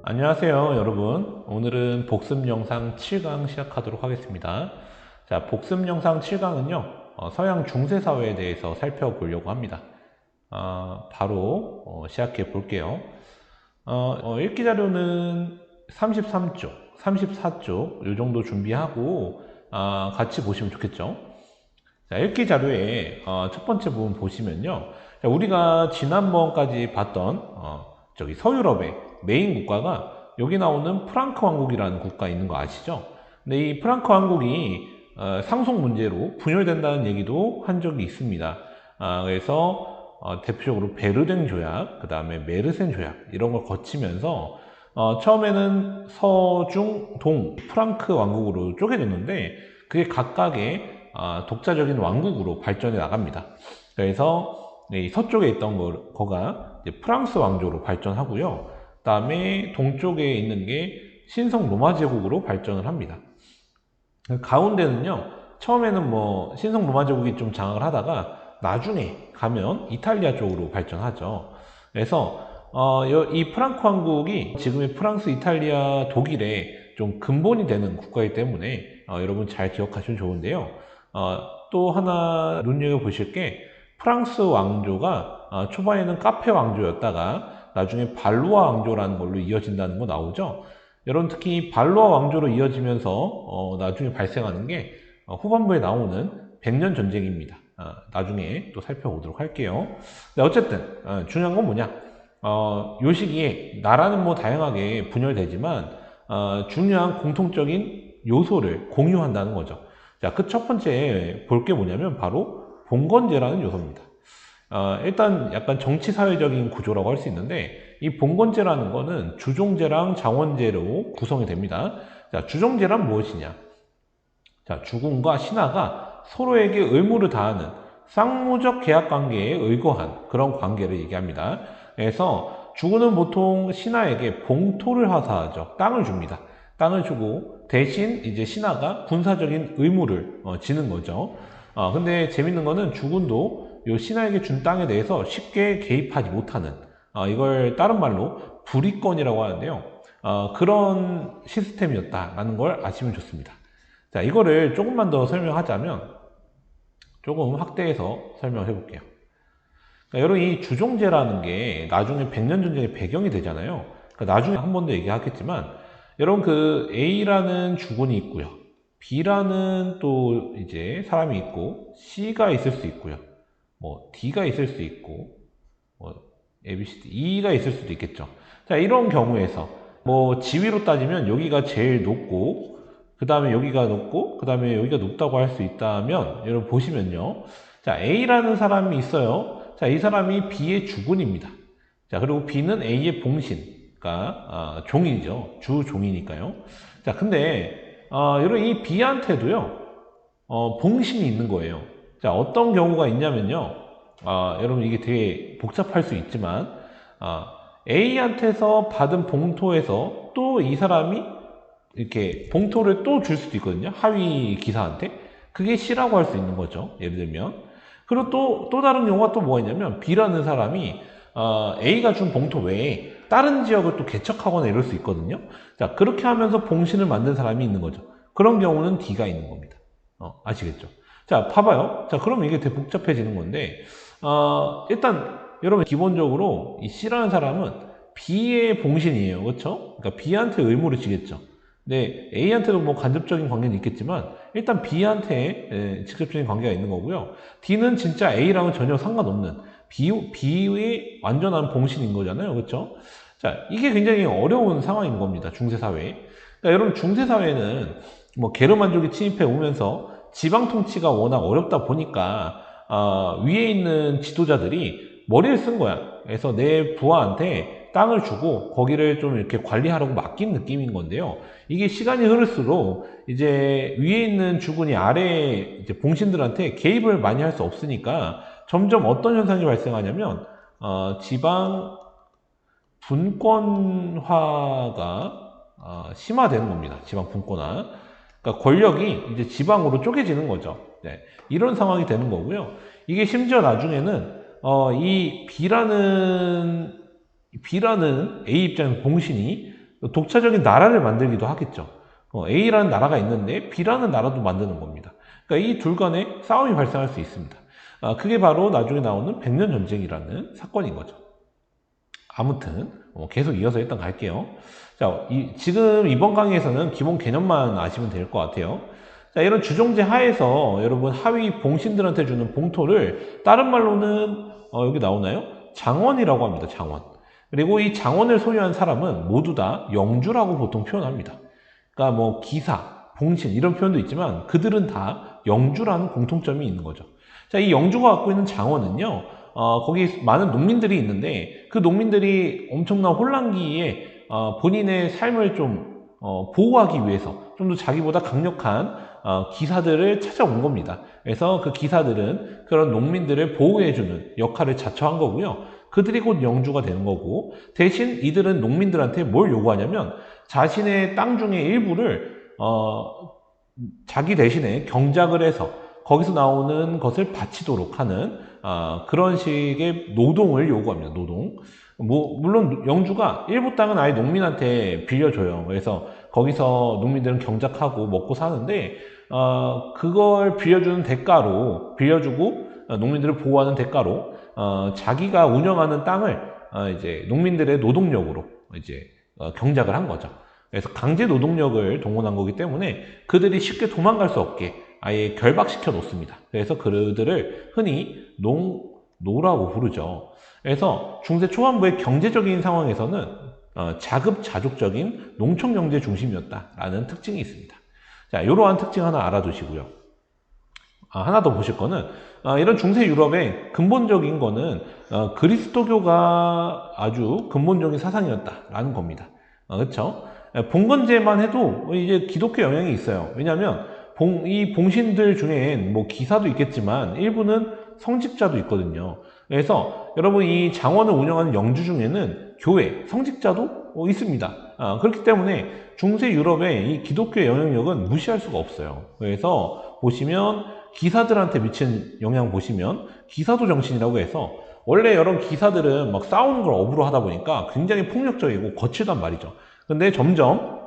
안녕하세요 여러분. 오늘은 복습 영상 7강 시작하도록 하겠습니다. 자, 복습 영상 7강은요 서양 중세사회에 대해서 살펴보려고 합니다. 바로 시작해 볼게요. 읽기 자료는 33쪽, 34쪽 이 정도 준비하고 같이 보시면 좋겠죠. 자, 읽기 자료의 첫 번째 부분 보시면요, 자, 우리가 지난번까지 봤던 저기 서유럽의 메인 국가가 여기 나오는 프랑크 왕국이라는 국가 있는 거 아시죠? 근데 이 프랑크 왕국이 상속 문제로 분열된다는 얘기도 한 적이 있습니다. 그래서 대표적으로 베르댕 조약, 그 다음에 메르센 조약 이런 걸 거치면서 처음에는 서중 동 프랑크 왕국으로 쪼개졌는데 그게 각각의 독자적인 왕국으로 발전해 나갑니다. 그래서 서쪽에 있던 거가 프랑스 왕조로 발전하고요. 그 다음에 동쪽에 있는 게 신성 로마 제국으로 발전을 합니다. 가운데는요, 처음에는 뭐 신성 로마 제국이 좀 장악을 하다가 나중에 가면 이탈리아 쪽으로 발전하죠. 그래서 이 프랑크 왕국이 지금의 프랑스, 이탈리아, 독일의 좀 근본이 되는 국가이기 때문에 여러분 잘 기억하시면 좋은데요. 또 하나 눈여겨보실 게 프랑스 왕조가 초반에는 카페 왕조였다가 나중에 발로아 왕조라는 걸로 이어진다는 거 나오죠. 여러분 특히 발로아 왕조로 이어지면서 나중에 발생하는 게 후반부에 나오는 백년 전쟁입니다. 나중에 또 살펴보도록 할게요. 네, 어쨌든 중요한 건 뭐냐, 요 시기에 나라는 뭐 다양하게 분열되지만 중요한 공통적인 요소를 공유한다는 거죠. 자, 그 첫 번째 볼 게 뭐냐면 바로 봉건제라는 요소입니다. 일단 약간 정치 사회적인 구조라고 할 수 있는데 이 봉건제라는 거는 주종제랑 장원제로 구성이 됩니다. 자, 주종제란 무엇이냐? 자, 주군과 신하가 서로에게 의무를 다하는 쌍무적 계약 관계에 의거한 그런 관계를 얘기합니다. 그래서 주군은 보통 신하에게 봉토를 하사하죠. 땅을 줍니다. 땅을 주고 대신 이제 신하가 군사적인 의무를 지는 거죠. 근데 재밌는 거는 주군도 요 신하에게 준 땅에 대해서 쉽게 개입하지 못하는, 이걸 다른 말로 불이권이라고 하는데요. 그런 시스템이었다라는 걸 아시면 좋습니다. 자, 이거를 조금만 더 설명하자면 조금 확대해서 설명해 볼게요. 그러니까 여러분 이 주종제라는 게 나중에 백년 전쟁의 배경이 되잖아요. 그러니까 나중에 한 번 더 얘기하겠지만 여러분 그 A라는 주군이 있고요. B라는 또 이제 사람이 있고 C가 있을 수 있고요. 뭐 D가 있을 수 있고 뭐 A, B, C, D, E가 있을 수도 있겠죠. 자, 이런 경우에서 뭐 지위로 따지면 여기가 제일 높고 그 다음에 여기가 높고 그 다음에 여기가 높다고 할 수 있다면 여러분 보시면요. 자, A라는 사람이 있어요. 자, 이 사람이 B의 주군입니다. 자, 그리고 B는 A의 봉신, 그러니까 종이죠. 주 종이니까요. 자, 근데 여러분 이 B한테도요 봉신이 있는 거예요. 자, 어떤 경우가 있냐면요. 여러분 이게 되게 복잡할 수 있지만 A한테서 받은 봉토에서 또 이 사람이 이렇게 봉토를 또 줄 수도 있거든요. 하위 기사한테. 그게 C라고 할 수 있는 거죠. 예를 들면. 그리고 또 다른 경우가 또 뭐가 있냐면 B라는 사람이 A가 준 봉토 외에 다른 지역을 또 개척하거나 이럴 수 있거든요. 자, 그렇게 하면서 봉신을 만든 사람이 있는 거죠. 그런 경우는 D가 있는 겁니다. 아시겠죠? 자, 봐봐요. 자, 그러면 이게 되게 복잡해지는 건데, 일단, 여러분, 기본적으로 이 C라는 사람은 B의 봉신이에요. 그렇죠? 그러니까 B한테 의무를 지겠죠. 근데 A한테도 뭐 간접적인 관계는 있겠지만, 일단 B한테 직접적인 관계가 있는 거고요. D는 진짜 A랑은 전혀 상관없는 B의 완전한 봉신인 거잖아요. 그렇죠? 자, 이게 굉장히 어려운 상황인 겁니다. 중세사회에. 그러니까 여러분, 중세사회는 뭐 게르만족이 침입해 오면서 지방 통치가 워낙 어렵다 보니까 위에 있는 지도자들이 머리를 쓴 거야. 그래서 내 부하한테 땅을 주고 거기를 좀 이렇게 관리하라고 맡긴 느낌인 건데요. 이게 시간이 흐를수록 이제 위에 있는 주군이 아래 이제 봉신들한테 개입을 많이 할 수 없으니까 점점 어떤 현상이 발생하냐면 지방 분권화가 심화되는 겁니다. 지방 분권화. 그러니까 권력이 이제 지방으로 쪼개지는 거죠. 네, 이런 상황이 되는 거고요. 이게 심지어 나중에는 이 B라는 A 입장에서 봉신이 독자적인 나라를 만들기도 하겠죠. A라는 나라가 있는데 B라는 나라도 만드는 겁니다. 그러니까 이 둘 간에 싸움이 발생할 수 있습니다. 그게 바로 나중에 나오는 백년 전쟁이라는 사건인 거죠. 아무튼 계속 이어서 일단 갈게요. 자, 지금 이번 강의에서는 기본 개념만 아시면 될 것 같아요. 자, 이런 주정제 하에서 여러분 하위 봉신들한테 주는 봉토를 다른 말로는 여기 나오나요? 장원이라고 합니다. 장원. 그리고 이 장원을 소유한 사람은 모두 다 영주라고 보통 표현합니다. 그러니까 뭐 기사, 봉신 이런 표현도 있지만 그들은 다 영주라는 공통점이 있는 거죠. 자, 이 영주가 갖고 있는 장원은요, 거기 많은 농민들이 있는데 그 농민들이 엄청난 혼란기에 본인의 삶을 좀 보호하기 위해서 좀 더 자기보다 강력한 기사들을 찾아온 겁니다. 그래서 그 기사들은 그런 농민들을 보호해주는 역할을 자처한 거고요. 그들이 곧 영주가 되는 거고, 대신 이들은 농민들한테 뭘 요구하냐면 자신의 땅 중의 일부를 자기 대신에 경작을 해서 거기서 나오는 것을 바치도록 하는 그런 식의 노동을 요구합니다. 노동. 물론 영주가 일부 땅은 아예 농민한테 빌려줘요. 그래서 거기서 농민들은 경작하고 먹고 사는데 그걸 빌려주는 대가로 빌려주고 농민들을 보호하는 대가로 자기가 운영하는 땅을 이제 농민들의 노동력으로 이제 경작을 한 거죠. 그래서 강제 노동력을 동원한 거기 때문에 그들이 쉽게 도망갈 수 없게 아예 결박시켜 놓습니다. 그래서 그들을 흔히 노라고 부르죠. 그래서 중세 초반부의 경제적인 상황에서는 자급자족적인 농촌경제 중심이었다라는 특징이 있습니다. 자, 이러한 특징 하나 알아두시고요. 하나 더 보실 거는 이런 중세 유럽의 근본적인 거는 그리스도교가 아주 근본적인 사상이었다라는 겁니다. 그렇죠? 봉건제만 해도 이제 기독교 영향이 있어요. 왜냐하면 이 봉신들 중엔 뭐 기사도 있겠지만 일부는 성직자도 있거든요. 그래서 여러분 이 장원을 운영하는 영주 중에는 교회, 성직자도 있습니다. 그렇기 때문에 중세 유럽의 이 기독교의 영향력은 무시할 수가 없어요. 그래서 보시면 기사들한테 미친 영향 보시면 기사도 정신이라고 해서 원래 여러 기사들은 막 싸우는 걸 업으로 하다 보니까 굉장히 폭력적이고 거칠단 말이죠. 근데 점점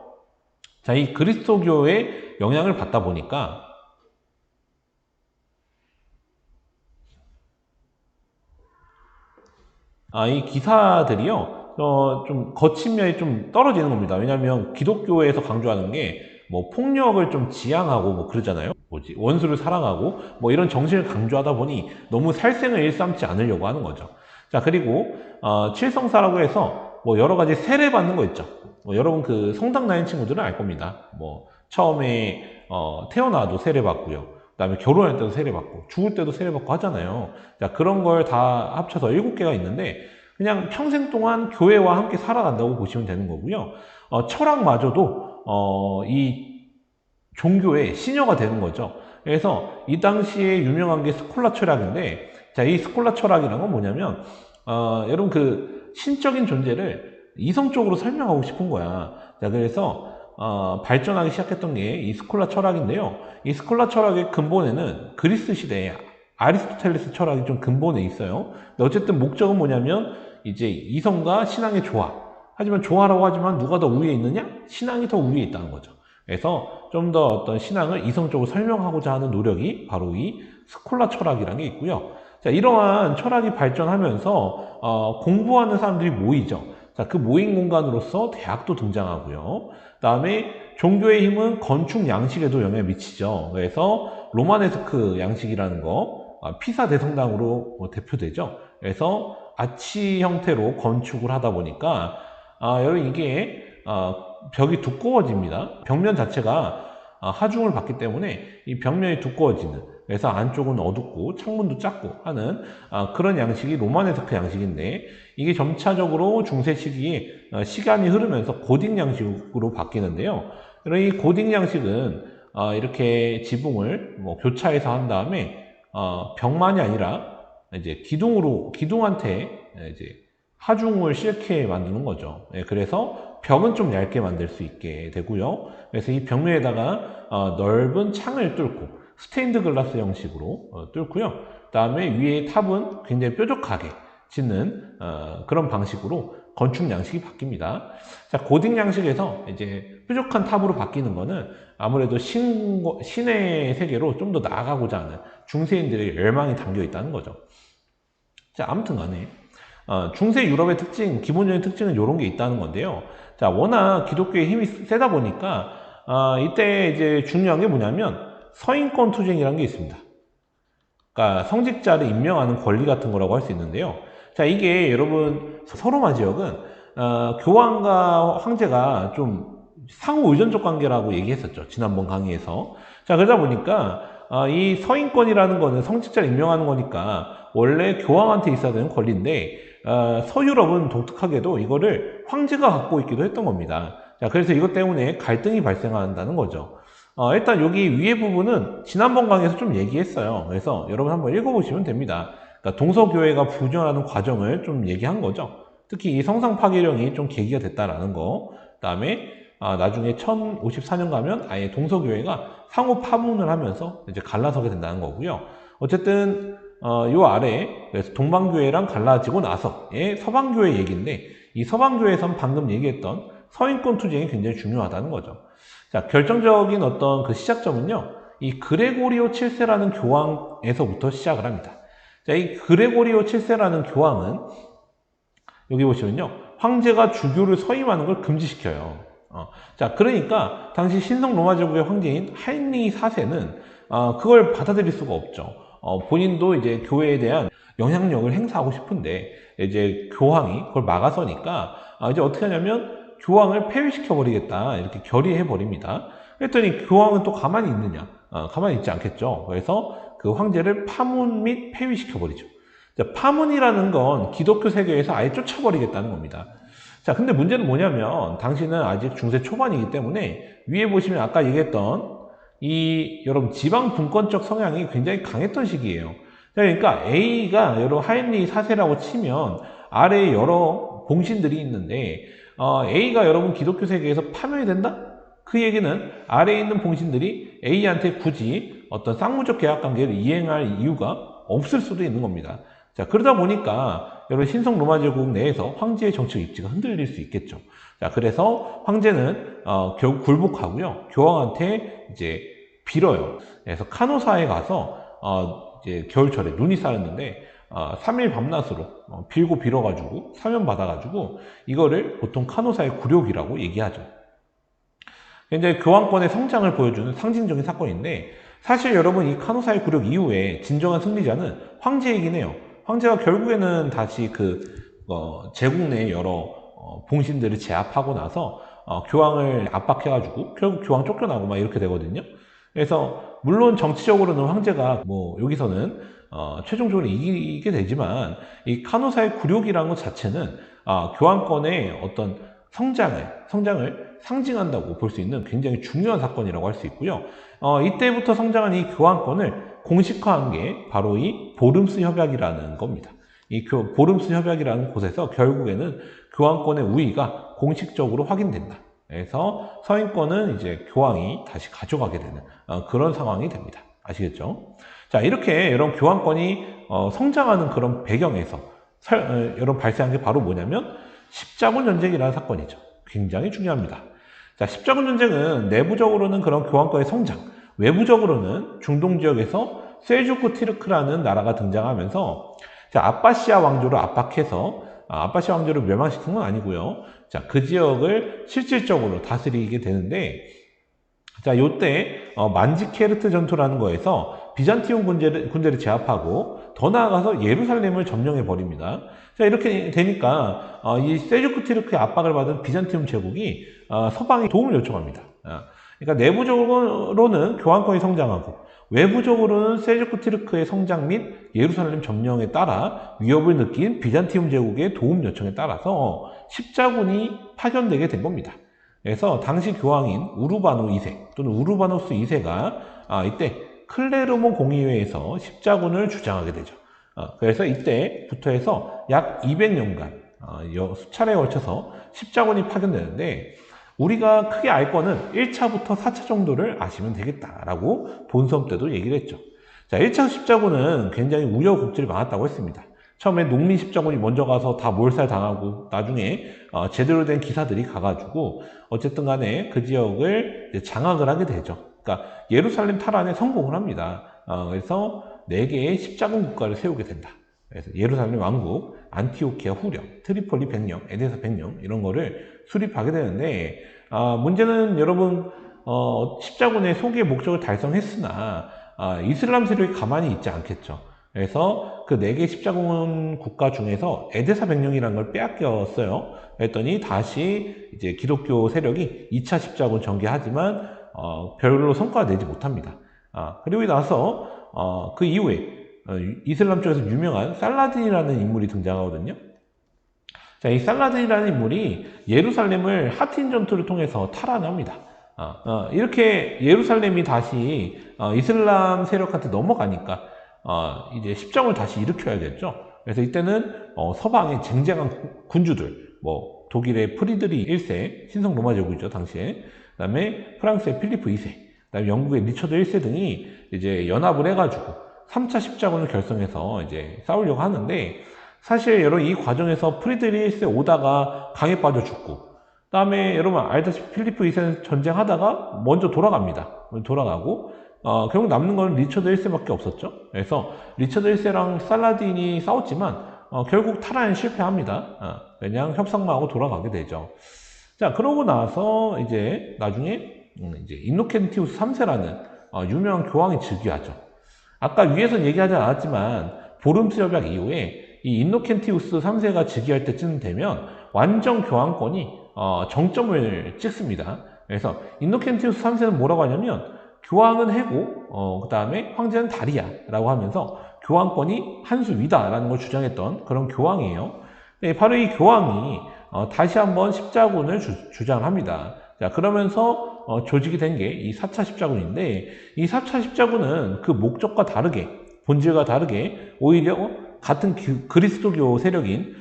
자, 이 그리스도교의 영향을 받다 보니까 이 기사들이요, 좀 거친 면이 좀 떨어지는 겁니다. 왜냐하면 기독교에서 강조하는 게 뭐 폭력을 좀 지향하고 뭐 그러잖아요. 원수를 사랑하고 뭐 이런 정신을 강조하다 보니 너무 살생을 일삼지 않으려고 하는 거죠. 자, 그리고 칠성사라고 해서 뭐 여러 가지 세례 받는 거 있죠. 여러분 그 성당 다니는 친구들은 알 겁니다. 뭐 처음에 태어나도 세례 받고요. 그다음에 결혼할 때도 세례 받고 죽을 때도 세례 받고 하잖아요. 자, 그런 걸 다 합쳐서 7개가 있는데 그냥 평생 동안 교회와 함께 살아간다고 보시면 되는 거고요. 철학마저도 이 종교의 시녀가 되는 거죠. 그래서 이 당시에 유명한 게 스콜라 철학인데, 자, 이 스콜라 철학이라는 건 뭐냐면 여러분 그 신적인 존재를 이성적으로 설명하고 싶은 거야. 자, 그래서 발전하기 시작했던 게 이 스콜라 철학인데요. 이 스콜라 철학의 근본에는 그리스 시대의 아리스토텔레스 철학이 좀 근본에 있어요. 근데 어쨌든 목적은 뭐냐면 이제 이성과 신앙의 조화. 하지만 조화라고 하지만 누가 더 우위에 있느냐? 신앙이 더 우위에 있다는 거죠. 그래서 좀 더 어떤 신앙을 이성적으로 설명하고자 하는 노력이 바로 이 스콜라 철학이라는 게 있고요. 자, 이러한 철학이 발전하면서 공부하는 사람들이 모이죠. 자, 그 모인 공간으로서 대학도 등장하고요. 그다음에 종교의 힘은 건축 양식에도 영향을 미치죠. 그래서 로마네스크 양식이라는 거, 피사 대성당으로 대표되죠. 그래서 아치 형태로 건축을 하다 보니까 여러분 이게 벽이 두꺼워집니다. 벽면 자체가 하중을 받기 때문에 이 벽면이 두꺼워지는, 그래서 안쪽은 어둡고 창문도 작고 하는 그런 양식이 로마네스크 양식인데, 이게 점차적으로 중세 시기에 시간이 흐르면서 고딕 양식으로 바뀌는데요. 이 고딕 양식은 이렇게 지붕을 뭐 교차해서 한 다음에 벽만이 아니라 이제 기둥한테 이제 하중을 실게 만드는 거죠. 그래서 벽은 좀 얇게 만들 수 있게 되고요. 그래서 이 벽면에다가 넓은 창을 뚫고 스테인드 글라스 형식으로 뚫고요. 그 다음에 위에 탑은 굉장히 뾰족하게 짓는 그런 방식으로 건축 양식이 바뀝니다. 자, 고딕 양식에서 이제 뾰족한 탑으로 바뀌는 거는 아무래도 신의 세계로 좀 더 나아가고자 하는 중세인들의 열망이 담겨 있다는 거죠. 자, 아무튼 간에 중세 유럽의 특징, 기본적인 특징은 이런 게 있다는 건데요. 자, 워낙 기독교의 힘이 세다 보니까 이때 이제 중요한 게 뭐냐면 서인권 투쟁이라는 게 있습니다. 그러니까 성직자를 임명하는 권리 같은 거라고 할 수 있는데요. 자, 이게 여러분 서로마 지역은 교황과 황제가 좀 상호 의존적 관계라고 얘기했었죠. 지난번 강의에서. 자, 그러다 보니까 이 서인권이라는 거는 성직자를 임명하는 거니까 원래 교황한테 있어야 되는 권리인데 서유럽은 독특하게도 이거를 황제가 갖고 있기도 했던 겁니다. 자, 그래서 이것 때문에 갈등이 발생한다는 거죠. 일단 여기 위에 부분은 지난번 강의에서 좀 얘기했어요. 그래서 여러분 한번 읽어보시면 됩니다. 그러니까 동서교회가 부정하는 과정을 좀 얘기한 거죠. 특히 이 성상 파괴령이 좀 계기가 됐다라는 거. 그 다음에 나중에 1054년 가면 아예 동서교회가 상호 파문을 하면서 이제 갈라서게 된다는 거고요. 어쨌든 요 아래 그래서 동방교회랑 갈라지고 나서의 서방교회 얘기인데 이 서방교회에선 방금 얘기했던 서인권 투쟁이 굉장히 중요하다는 거죠. 자, 결정적인 어떤 그 시작점은요, 이 그레고리오 7세라는 교황에서부터 시작을 합니다. 자, 이 그레고리오 7세라는 교황은 여기 보시면요, 황제가 주교를 서임하는 걸 금지시켜요. 자, 그러니까 당시 신성 로마 제국의 황제인 하인리 4세는 그걸 받아들일 수가 없죠. 본인도 이제 교회에 대한 영향력을 행사하고 싶은데 이제 교황이 그걸 막아서니까 이제 어떻게 하냐면 교황을 폐위시켜 버리겠다 이렇게 결의해 버립니다. 그랬더니 교황은 또 가만히 있느냐? 가만히 있지 않겠죠. 그래서 그 황제를 파문 및 폐위시켜 버리죠. 파문이라는 건 기독교 세계에서 아예 쫓아버리겠다는 겁니다. 자, 근데 문제는 뭐냐면 당시는 아직 중세 초반이기 때문에 위에 보시면 아까 얘기했던 이 여러분 지방 분권적 성향이 굉장히 강했던 시기예요. 그러니까 A가 여러 하인리 4세라고 치면 아래에 여러 봉신들이 있는데 A가 여러분 기독교 세계에서 파면이 된다? 그 얘기는 아래에 있는 봉신들이 A한테 굳이 어떤 쌍무적 계약 관계를 이행할 이유가 없을 수도 있는 겁니다. 자, 그러다 보니까 여러분 신성 로마 제국 내에서 황제의 정치적 입지가 흔들릴 수 있겠죠. 자, 그래서 황제는 결국 굴복하고요. 교황한테 이제 빌어요. 그래서 카노사에 가서 이제 겨울철에 눈이 쌓였는데 3일 밤낮으로 빌고 빌어가지고 사면 받아가지고 이거를 보통 카노사의 굴욕이라고 얘기하죠. 이제 교황권의 성장을 보여주는 상징적인 사건인데 사실 여러분 이 카노사의 굴욕 이후에 진정한 승리자는 황제이긴 해요. 황제가 결국에는 다시 제국 내 여러 봉신들을 제압하고 나서 교황을 압박해가지고 결국 교황 쫓겨나고 막 이렇게 되거든요. 그래서 물론 정치적으로는 황제가 뭐 여기서는 최종적으로 이기게 되지만 이 카노사의 굴욕이라는 것 자체는 교황권의 어떤 성장을 상징한다고 볼 수 있는 굉장히 중요한 사건이라고 할 수 있고요. 이때부터 성장한 이 교황권을 공식화한 게 바로 이 보름스 협약이라는 겁니다. 이 보름스 협약이라는 곳에서 결국에는 교황권의 우위가 공식적으로 확인된다. 그래서 서인권은 이제 교황이 다시 가져가게 되는 그런 상황이 됩니다. 아시겠죠? 자, 이렇게 여러분 교황권이 성장하는 그런 배경에서 여러분 발생한 게 바로 뭐냐면 십자군 전쟁이라는 사건이죠. 굉장히 중요합니다. 자, 십자군 전쟁은 내부적으로는 그런 교황권의 성장, 외부적으로는 중동 지역에서 셀주크 티르크라는 나라가 등장하면서 자, 아바시아 왕조를 압박해서 아바시아 왕조를 멸망시킨 건 아니고요. 자, 그 지역을 실질적으로 다스리게 되는데 자, 요때 만지케르트 전투라는 거에서 비잔티움 군대를 제압하고 더 나아가서 예루살렘을 점령해 버립니다. 자, 이렇게 되니까 이 셀주크 티르크의 압박을 받은 비잔티움 제국이 서방에 도움을 요청합니다. 그러니까 내부적으로는 교황권이 성장하고 외부적으로는 셀주크 티르크의 성장 및 예루살렘 점령에 따라 위협을 느낀 비잔티움 제국의 도움 요청에 따라서 십자군이 파견되게 된 겁니다. 그래서 당시 교황인 우르바노 2세 또는 우르바노스 2세가 이때 클레르모 공의회에서 십자군을 주장하게 되죠. 그래서 이때부터 해서 약 200년간 수차례에 걸쳐서 십자군이 파견되는데 우리가 크게 알 거는 1차부터 4차 정도를 아시면 되겠다라고 본수업 때도 얘기를 했죠. 자, 1차 십자군은 굉장히 우여곡절이 많았다고 했습니다. 처음에 농민 십자군이 먼저 가서 다 몰살당하고 나중에 제대로 된 기사들이 가가지고 어쨌든 간에 그 지역을 이제 장악을 하게 되죠. 그러니까 예루살렘 탈환에 성공을 합니다. 그래서 4개의 십자군 국가를 세우게 된다. 그래서 예루살렘 왕국, 안티오키아 후령, 트리폴리 백령, 에데사 백령 이런 거를 수립하게 되는데 문제는 여러분 십자군의 소기의 목적을 달성했으나 이슬람 세력이 가만히 있지 않겠죠. 그래서 그 4개 십자군 국가 중에서 에데사 백령이라는 걸 빼앗겼어요. 그랬더니 다시 이제 기독교 세력이 2차 십자군 전개하지만 별로 성과가 내지 못합니다. 그리고 나서 그 이후에 이슬람 쪽에서 유명한 살라딘이라는 인물이 등장하거든요. 자, 이 살라딘이라는 인물이 예루살렘을 하틴 전투를 통해서 탈환합니다. 이렇게 예루살렘이 다시 이슬람 세력한테 넘어가니까 이제 십정을 다시 일으켜야겠죠. 그래서 이때는 서방의 쟁쟁한 군주들, 뭐 독일의 프리드리 1세, 신성 로마 제국이죠 당시에, 그다음에 프랑스의 필리프 2세, 그다음에 영국의 리처드 1세 등이 이제 연합을 해가지고 3차 십자군을 결성해서 이제 싸우려고 하는데, 사실 여러분 이 과정에서 프리드리 1세 오다가 강에 빠져 죽고, 그다음에 여러분 알다시피 필리프 2세는 전쟁하다가 먼저 돌아갑니다. 돌아가고 결국 남는 건 리처드 1세밖에 없었죠. 그래서 리처드 1세랑 살라딘이 싸웠지만 결국 탈환에 실패합니다. 그냥 협상만 하고 돌아가게 되죠. 자, 그러고 나서 이제 나중에 이제 인노켄티우스 3세라는 유명한 교황이 즉위하죠. 아까 위에서 얘기하지 않았지만 보름스 협약 이후에 이 인노켄티우스 3세가 즉위할 때쯤 되면 완전 교황권이 정점을 찍습니다. 그래서 인노켄티우스 3세는 뭐라고 하냐면 교황은 해고, 그 다음에 황제는 달이야 라고 하면서 교황권이 한 수 위다 라는 걸 주장했던 그런 교황이에요. 네, 바로 이 교황이 다시 한번 십자군을 주장합니다. 자, 그러면서 조직이 된 게 이 4차 십자군인데, 이 4차 십자군은 그 목적과 다르게, 본질과 다르게 오히려 같은 그리스도교 세력인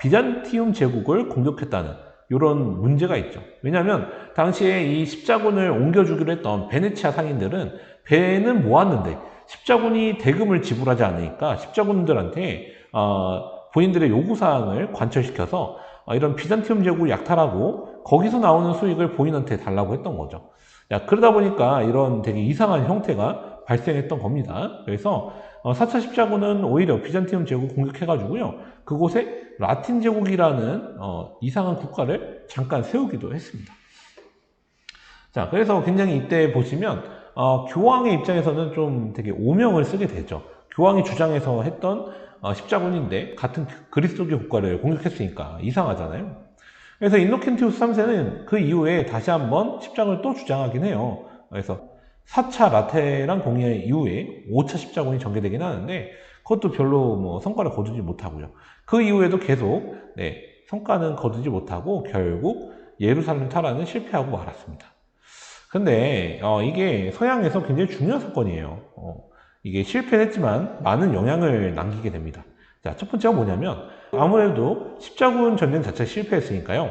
비잔티움 제국을 공격했다는 이런 문제가 있죠. 왜냐하면 당시에 이 십자군을 옮겨주기로 했던 베네치아 상인들은 배는 모았는데 십자군이 대금을 지불하지 않으니까 십자군들한테 본인들의 요구사항을 관철시켜서 이런 비잔티움 제국을 약탈하고 거기서 나오는 수익을 본인한테 달라고 했던 거죠. 야, 그러다 보니까 이런 되게 이상한 형태가 발생했던 겁니다. 그래서 4차 십자군은 오히려 비잔티움 제국 공격해가지고요, 그곳에 라틴 제국이라는 이상한 국가를 잠깐 세우기도 했습니다. 자, 그래서 굉장히 이때 보시면 교황의 입장에서는 좀 되게 오명을 쓰게 되죠. 교황이 주장해서 했던 십자군인데 같은 그리스도교 국가를 공격했으니까 이상하잖아요. 그래서 인노켄티우스 3세는 그 이후에 다시 한번 십자군을 또 주장하긴 해요. 그래서 4차 라테란 공의 이후에 5차 십자군이 전개되긴 하는데 그것도 별로 뭐 성과를 거두지 못하고요. 그 이후에도 계속 성과는 거두지 못하고 결국 예루살렘 탈환은 실패하고 말았습니다. 근데 이게 서양에서 굉장히 중요한 사건이에요. 이게 실패했지만 많은 영향을 남기게 됩니다. 자, 첫 번째가 뭐냐면 아무래도 십자군 전쟁 자체가 실패했으니까요,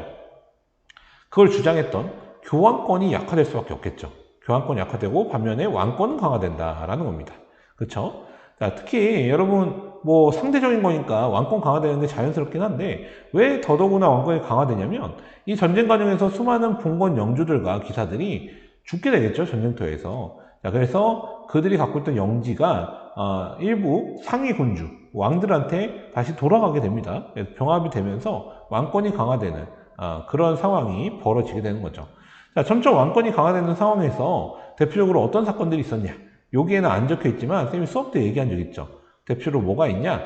그걸 주장했던 교황권이 약화될 수밖에 없겠죠. 교황권이 약화되고 반면에 왕권은 강화된다라는 겁니다. 그렇죠? 자, 특히 여러분 뭐 상대적인 거니까 왕권 강화되는데 자연스럽긴 한데 왜 더더구나 왕권이 강화되냐면 이 전쟁 과정에서 수많은 봉건 영주들과 기사들이 죽게 되겠죠, 전쟁터에서. 자, 그래서 그들이 갖고 있던 영지가 일부 상위 군주, 왕들한테 다시 돌아가게 됩니다. 병합이 되면서 왕권이 강화되는 그런 상황이 벌어지게 되는 거죠. 자, 점점 왕권이 강화되는 상황에서 대표적으로 어떤 사건들이 있었냐? 여기에는 안 적혀 있지만 쌤이 수업 때 얘기한 적 있죠. 대표로 뭐가 있냐?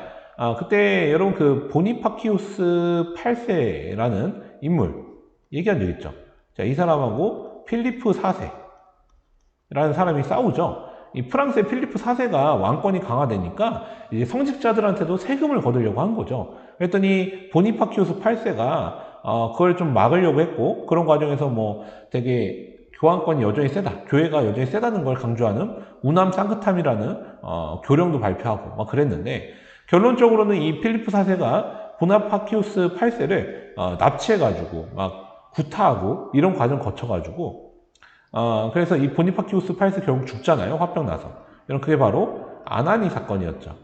그때 여러분 그 보니파키우스 8세라는 인물 얘기한 적 있죠. 자, 이 사람하고 필리프 4세라는 사람이 싸우죠. 이 프랑스의 필리프 4세가 왕권이 강화되니까 이제 성직자들한테도 세금을 거두려고 한 거죠. 그랬더니 보니파키우스 8세가 그걸 좀 막으려고 했고, 그런 과정에서 뭐 되게 교황권이 여전히 세다, 교회가 여전히 세다는 걸 강조하는 우남 상크탐이라는 교령도 발표하고 막 그랬는데, 결론적으로는 이 필리프 4세가 보나파키우스 8세를 납치해가지고 막 구타하고 이런 과정 거쳐가지고 그래서 이 보니파키우스 8세 결국 죽잖아요. 화병 나서. 이런 그게 바로 아나니 사건이었죠.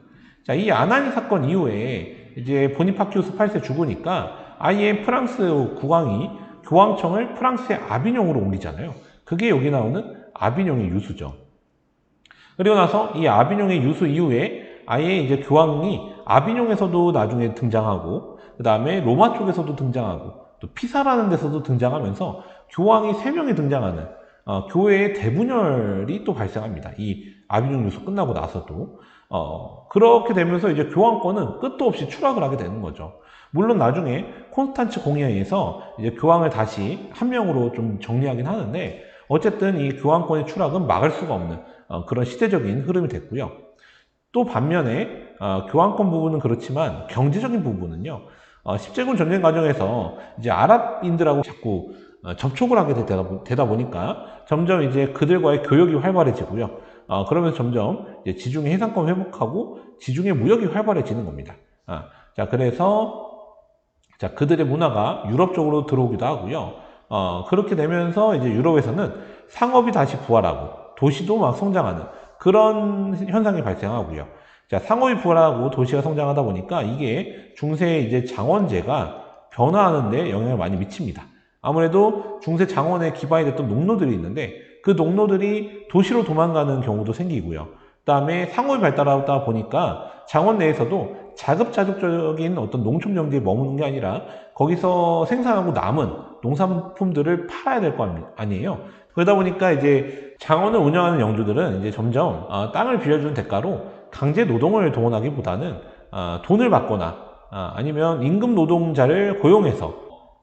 자, 이 아나니 사건 이후에 이제 보니파키우스 8세 죽으니까 아예 프랑스 국왕이 교황청을 프랑스의 아비뇽으로 옮기잖아요. 그게 여기 나오는 아비뇽의 유수죠. 그리고 나서 이 아비뇽의 유수 이후에 아예 이제 교황이 아비뇽에서도 나중에 등장하고 그 다음에 로마 쪽에서도 등장하고 또 피사라는 데서도 등장하면서 교황이 3명이 등장하는 교회의 대분열이 또 발생합니다. 이 아비뇽 유수 끝나고 나서도 그렇게 되면서 이제 교황권은 끝도 없이 추락을 하게 되는 거죠. 물론 나중에 콘스탄츠 공의에 의해서 이제 교황을 다시 한 명으로 좀 정리하긴 하는데 어쨌든 이 교황권의 추락은 막을 수가 없는 그런 시대적인 흐름이 됐고요. 또 반면에 교황권 부분은 그렇지만 경제적인 부분은요. 십제군 전쟁 과정에서 이제 아랍인들하고 자꾸 접촉을 하게 되다 보니까 점점 이제 그들과의 교역이 활발해지고요. 그러면서 점점 이제 지중해 해상권 회복하고 지중해 무역이 활발해지는 겁니다. 자, 그래서 자, 그들의 문화가 유럽 쪽으로 들어오기도 하고요. 그렇게 되면서 이제 유럽에서는 상업이 다시 부활하고 도시도 막 성장하는 그런 현상이 발생하고요. 자, 상업이 부활하고 도시가 성장하다 보니까 이게 중세 이제 장원제가 변화하는데 영향을 많이 미칩니다. 아무래도 중세 장원에 기반이 됐던 농노들이 있는데 그 농노들이 도시로 도망가는 경우도 생기고요. 그 다음에 상업이 발달하다 보니까 장원 내에서도 자급자족적인 어떤 농촌 경제에 머무는 게 아니라 거기서 생산하고 남은 농산품들을 팔아야 될 거 아니에요. 그러다 보니까 이제 장원을 운영하는 영주들은 이제 점점 땅을 빌려주는 대가로 강제 노동을 동원하기보다는 돈을 받거나 아니면 임금 노동자를 고용해서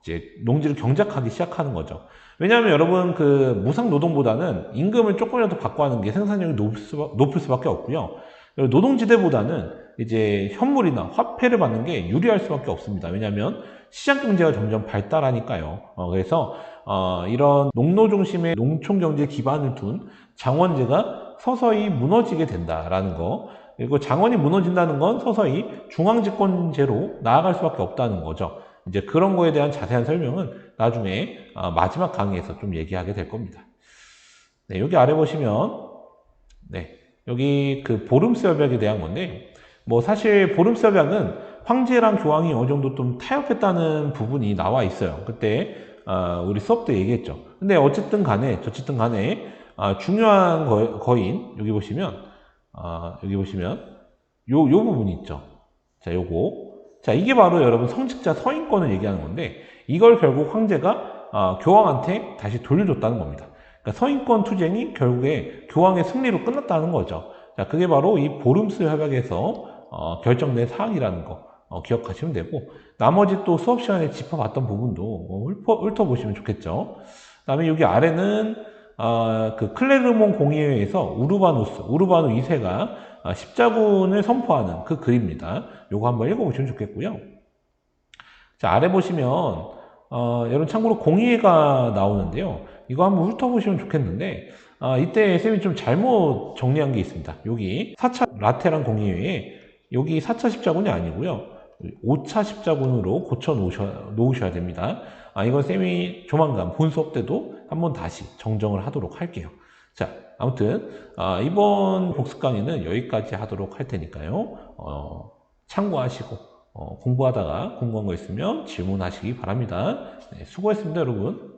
이제 농지를 경작하기 시작하는 거죠. 왜냐하면 여러분 그 무상 노동보다는 임금을 조금이라도 받고 하는 게 생산력이 높을 수밖에 없고요. 노동지대보다는 이제 현물이나 화폐를 받는 게 유리할 수밖에 없습니다. 왜냐하면 시장 경제가 점점 발달하니까요. 그래서 이런 농노 중심의 농촌 경제 기반을 둔 장원제가 서서히 무너지게 된다라는 거. 그리고 장원이 무너진다는 건 서서히 중앙집권제로 나아갈 수밖에 없다는 거죠. 이제 그런 거에 대한 자세한 설명은 나중에 마지막 강의에서 좀 얘기하게 될 겁니다. 네, 여기 아래 보시면 네, 여기 그 보름스 협약에 대한 건데 뭐 사실 보름스 협약은 황제랑 교황이 어느 정도 좀 타협했다는 부분이 나와 있어요. 그때 우리 수업 때 얘기했죠. 근데 어쨌든 간에 중요한 거인 여기 보시면 요 부분이 있죠. 자, 자, 이게 바로 여러분 성직자 서인권을 얘기하는 건데 이걸 결국 황제가 교황한테 다시 돌려줬다는 겁니다. 그러니까 서인권 투쟁이 결국에 교황의 승리로 끝났다는 거죠. 자, 그게 바로 이 보름스 협약에서 결정된 사항이라는 거 기억하시면 되고 나머지 또 수업 시간에 짚어봤던 부분도 훑어보시면 좋겠죠. 그 다음에 여기 아래는 그 클레르몬 공의회에서 우르바누 2세가 십자군을 선포하는 그 글입니다. 요거 한번 읽어보시면 좋겠고요. 자, 아래 보시면 여러분 참고로 공의회가 나오는데요. 이거 한번 훑어보시면 좋겠는데 이때 쌤이 좀 잘못 정리한 게 있습니다. 여기 4차 라테란 공의회에 여기 4차 십자군이 아니고요. 5차 십자군으로 고쳐 놓으셔야 됩니다. 이건 쌤이 조만간 본 수업 때도 한번 다시 정정을 하도록 할게요. 자, 아무튼 이번 복습 강의는 여기까지 하도록 할 테니까요. 참고하시고 공부하다가 궁금한 거 있으면 질문하시기 바랍니다. 네, 수고했습니다, 여러분.